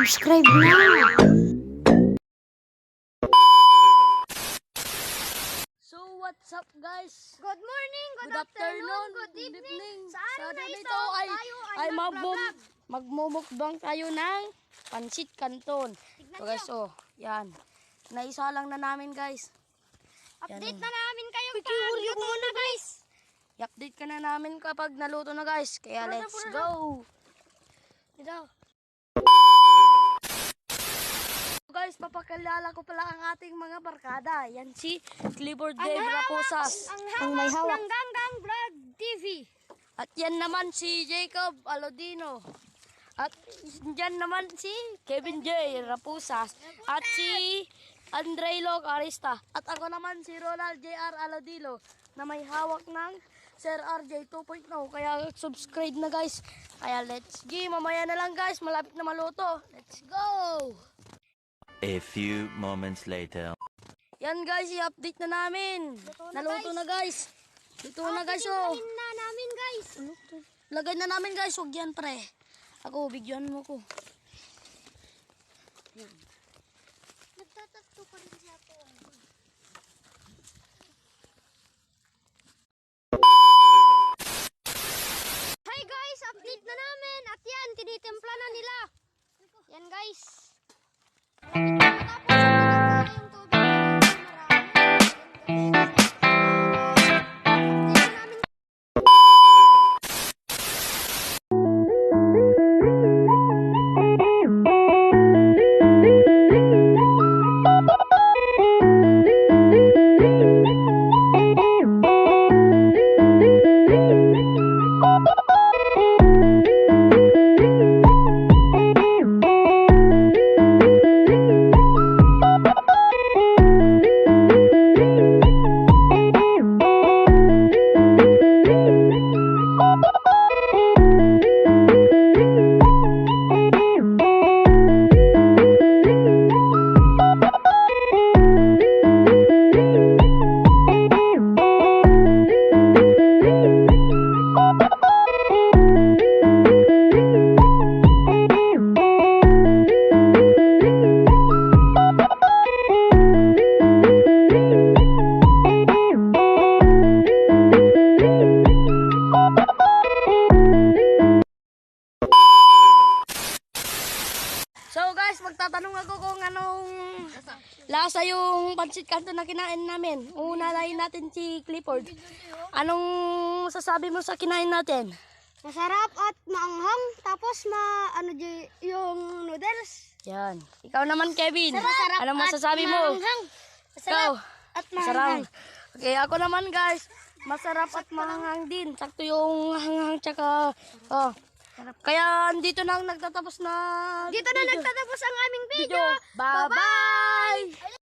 Subscribe na! So what's up guys? Good morning, good afternoon, good evening. Sa araw na ito, ito tayo ay mag-vlog. magmumukbang tayo ng pansit canton. So guys, yan. Naisa lang na namin guys. Update na namin kayo pag luto na guys. I-update ka na namin kapag naluto na guys. Kaya let's go! Ito. Guys, papakilala ko pala ang ating mga barkada. Yan si Clifford J. Raposas. Ang may hawak ng Ganggang Vlog TV. At yan naman si Jacob Alodino. At yan naman si Kevin J. Raposas. At si Andre Log Arista. At ako naman si Ronald J.R. Alodino na may hawak ng Sir RJ 2.0. Kaya subscribe na guys. Kaya let's go. Mamaya na lang guys. Malapit na maluto. Let's go! A few moments later. Yan guys, i-update na namin. Naluto na guys. Luto na guys, oh. Tingnan na namin guys. Lagay na namin guys, huwag yan pre. Ako, bigyan mo ko. Nagtatatlo pa rin siya po. Hi guys, update na namin. At yan, tinitimpla na nila. Yan guys. So guys, magtatanong ako kung anong lasa yung pansit canton na kinain namin. Uunahin natin si Clifford. Anong sasabi mo sa kinain natin? Masarap at maanghang. Tapos yung noodles. Yan. Ikaw naman Kevin. Masarap Anong at masasabi mo? maanghang. Ikaw. At Masarap. Okay, ako naman guys. Masarap at mahanghang din. Sakto yung hanghang tsaka kaya dito na nagtatapos na Dito na nagtatapos ang aming video. Bye-bye!